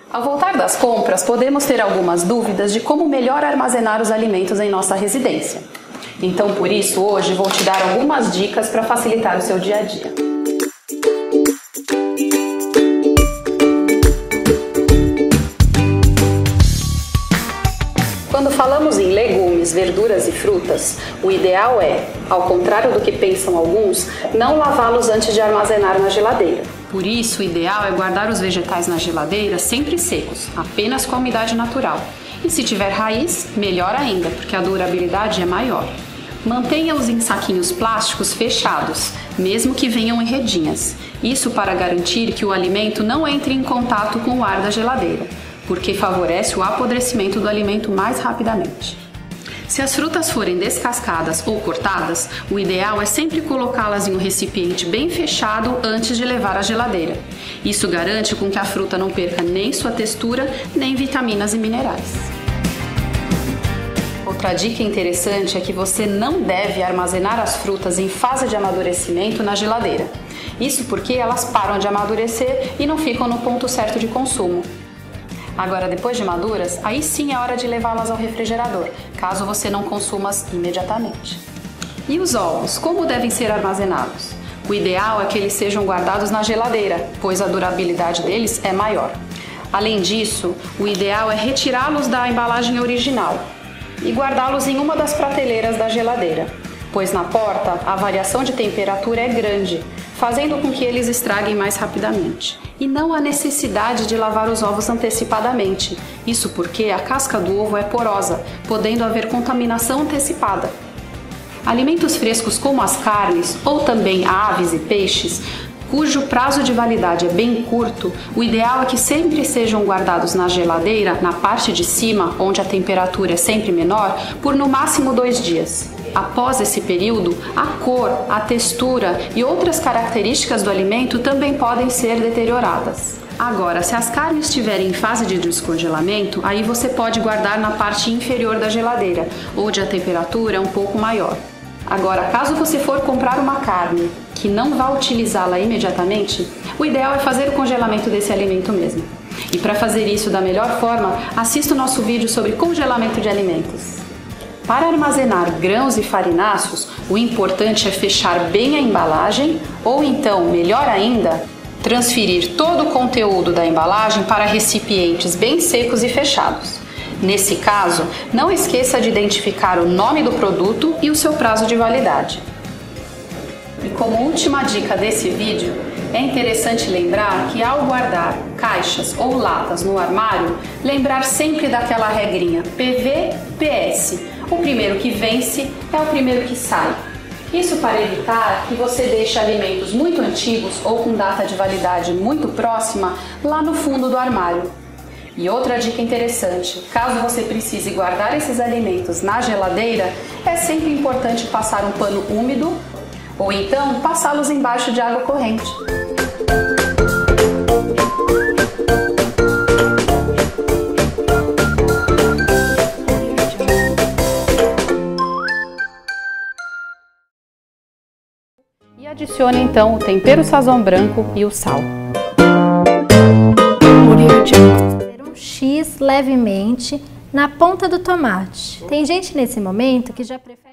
Ao voltar das compras, podemos ter algumas dúvidas de como melhor armazenar os alimentos em nossa residência. Então, por isso, hoje vou te dar algumas dicas para facilitar o seu dia a dia. Quando falamos em legumes, verduras e frutas, o ideal é, ao contrário do que pensam alguns, não lavá-los antes de armazenar na geladeira. Por isso, o ideal é guardar os vegetais na geladeira sempre secos, apenas com a umidade natural. E se tiver raiz, melhor ainda, porque a durabilidade é maior. Mantenha-os em saquinhos plásticos fechados, mesmo que venham em redinhas. Isso para garantir que o alimento não entre em contato com o ar da geladeira, porque favorece o apodrecimento do alimento mais rapidamente. Se as frutas forem descascadas ou cortadas, o ideal é sempre colocá-las em um recipiente bem fechado antes de levar à geladeira. Isso garante com que a fruta não perca nem sua textura, nem vitaminas e minerais. Outra dica interessante é que você não deve armazenar as frutas em fase de amadurecimento na geladeira. Isso porque elas param de amadurecer e não ficam no ponto certo de consumo. Agora, depois de maduras, aí sim é hora de levá-las ao refrigerador, caso você não consuma-as imediatamente. E os ovos, como devem ser armazenados? O ideal é que eles sejam guardados na geladeira, pois a durabilidade deles é maior. Além disso, o ideal é retirá-los da embalagem original e guardá-los em uma das prateleiras da geladeira, pois na porta a variação de temperatura é grande, fazendo com que eles estraguem mais rapidamente. E não há necessidade de lavar os ovos antecipadamente, isso porque a casca do ovo é porosa, podendo haver contaminação antecipada. Alimentos frescos como as carnes ou também aves e peixes, cujo prazo de validade é bem curto, o ideal é que sempre sejam guardados na geladeira, na parte de cima, onde a temperatura é sempre menor, por no máximo 2 dias. Após esse período, a cor, a textura e outras características do alimento também podem ser deterioradas. Agora, se as carnes estiverem em fase de descongelamento, aí você pode guardar na parte inferior da geladeira, onde a temperatura é um pouco maior. Agora, caso você for comprar uma carne que não vá utilizá-la imediatamente, o ideal é fazer o congelamento desse alimento mesmo. E para fazer isso da melhor forma, assista o nosso vídeo sobre congelamento de alimentos. Para armazenar grãos e farináceos, o importante é fechar bem a embalagem ou então, melhor ainda, transferir todo o conteúdo da embalagem para recipientes bem secos e fechados. Nesse caso, não esqueça de identificar o nome do produto e o seu prazo de validade. E como última dica desse vídeo, é interessante lembrar que ao guardar caixas ou latas no armário, lembrar sempre daquela regrinha PV-PS. O primeiro que vence é o primeiro que sai. Isso para evitar que você deixe alimentos muito antigos ou com data de validade muito próxima lá no fundo do armário. E outra dica interessante, caso você precise guardar esses alimentos na geladeira, é sempre importante passar um pano úmido ou então passá-los embaixo de água corrente. E adicione então o tempero sazon branco e o sal. Um X levemente na ponta do tomate. Tem gente nesse momento que já prefere